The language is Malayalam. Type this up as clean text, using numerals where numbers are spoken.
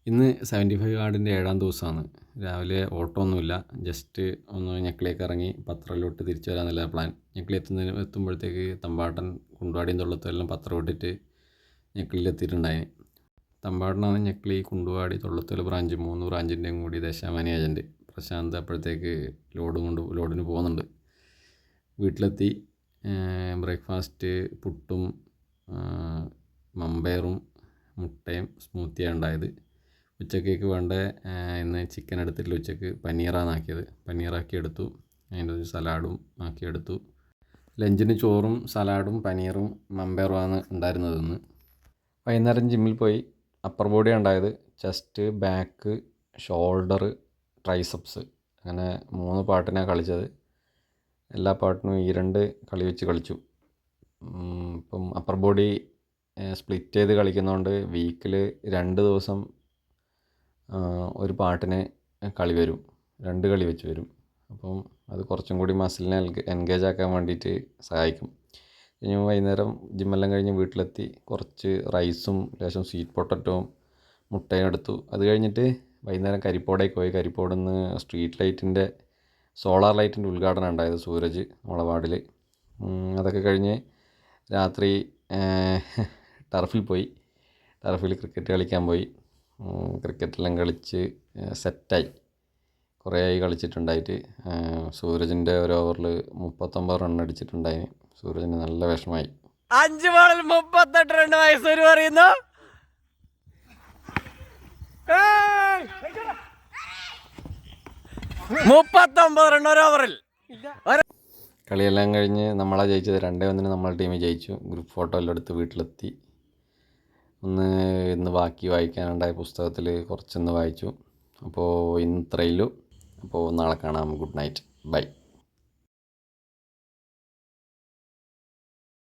ഇന്ന് 75 കാർഡിൻ്റെ 7-ാം ദിവസമാണ്. രാവിലെ ഓട്ടമൊന്നുമില്ല, ജസ്റ്റ് ഒന്ന് ഞെക്കിലേക്ക് ഇറങ്ങി പത്രയിലോട്ട് തിരിച്ചു വരാമെന്നല്ല പ്ലാൻ. ഞെക്കിളി എത്തുമ്പോഴത്തേക്ക് തമ്പാട്ടൻ കുണ്ടുവാടിയും തൊള്ളത്തും എല്ലാം പത്രം ഇട്ടിട്ട് ഞെക്കിളിയിലെത്തിയിട്ടുണ്ടായി. തമ്പാട്ടനാണ് ഞെക്കിളി, കുണ്ടുവാടി, തൊള്ളത്തോൽ ബ്രാഞ്ച് 3 ബ്രാഞ്ചിൻ്റെയും കൂടി ദേശാഭിമാനി ഏജൻറ്റ്. പ്രശാന്ത് അപ്പോഴത്തേക്ക് ലോഡിന് പോകുന്നുണ്ട്. വീട്ടിലെത്തി. ബ്രേക്ക്ഫാസ്റ്റ് പുട്ടും മമ്പയറും മുട്ടയും സ്മൂത്തിയാണ് ഉണ്ടായത്. ഉച്ചക്കേക്ക് വേണ്ട ഇന്ന് ചിക്കൻ എടുത്തിട്ടില്ല, ഉച്ചക്ക് പനീറാണ് ആക്കിയത്. പനീറാക്കി എടുത്തു. അതിൻ്റെ ഒരു സലാഡും ആക്കിയെടുത്തു. ലഞ്ചിന് ചോറും സലാഡും പനീറും മമ്പയറുമാണ് ഉണ്ടായിരുന്നത്. ഇന്ന് വൈകുന്നേരം ജിമ്മിൽ പോയി. അപ്പർ ബോഡിയാണ് ഉണ്ടായത്. ചെസ്റ്റ്, ബാക്ക്, ഷോൾഡർ, ട്രൈസെപ്സ്, അങ്ങനെ 3 പാർട്ടിനാണ് കളിച്ചത്. എല്ലാ പാർട്ടിനും ഈ 2 കളി വെച്ച് കളിച്ചു. ഇപ്പം അപ്പർ ബോഡി സ്പ്ലിറ്റ് ചെയ്ത് കളിക്കുന്നതുകൊണ്ട് വീക്കിൽ 2 ദിവസം ഒരു പാർട്ടിന് കളി വരും, 2 കളി വെച്ച് വരും. അപ്പം അത് കുറച്ചും കൂടി മസിലിനെ എൻഗേജ് ആക്കാൻ വേണ്ടിയിട്ട് സഹായിക്കും. ഇനി വൈകുന്നേരം ജിമ്മെല്ലാം കഴിഞ്ഞ് വീട്ടിലെത്തി കുറച്ച് റൈസും ലേശം സ്വീറ്റ് പൊട്ടറ്റോവും മുട്ടയും എടുത്തു. അത് കഴിഞ്ഞിട്ട് വൈകുന്നേരം കരിപ്പോടേക്ക് പോയി. കരിപ്പോട് നിന്ന് സ്ട്രീറ്റ് ലൈറ്റിൻ്റെ സോളാർ ലൈറ്റിൻ്റെ ഉദ്ഘാടനം ഉണ്ടായത്, സൂരജ് നമ്മളെ വാർഡിൽ. അതൊക്കെ കഴിഞ്ഞ് രാത്രി ടർഫിൽ പോയി. ടർഫിൽ ക്രിക്കറ്റ് കളിക്കാൻ പോയി. ക്രിക്കറ്റെല്ലാം കളിച്ച് സെറ്റായി. കുറേ ആയി കളിച്ചിട്ടുണ്ടായിട്ട്. സൂരജിൻ്റെ ഒരു ഓവറിൽ 39 റൺ അടിച്ചിട്ടുണ്ടായി. സൂരജിന് നല്ല വിഷമമായി. 5 ബോളിൽ 38 റൺ മൈസൂർ പറയുന്നു. റൺ ഒരു ഓവറിൽ. കളിയെല്ലാം കഴിഞ്ഞ് നമ്മളാ ജയിച്ചത്. 2-1 നമ്മളെ ടീം ജയിച്ചു. ഗ്രൂപ്പ് ഫോട്ടോ എല്ലാം എടുത്ത് വീട്ടിലെത്തി. ഇന്ന് ബാക്കി വായിക്കാനുണ്ടായ പുസ്തകത്തിൽ കുറച്ചൊന്ന് വായിച്ചു. അപ്പോൾ ഇന്ന് ഇത്രയുള്ളൂ. അപ്പോൾ നാളെ കാണാം. Good night, by.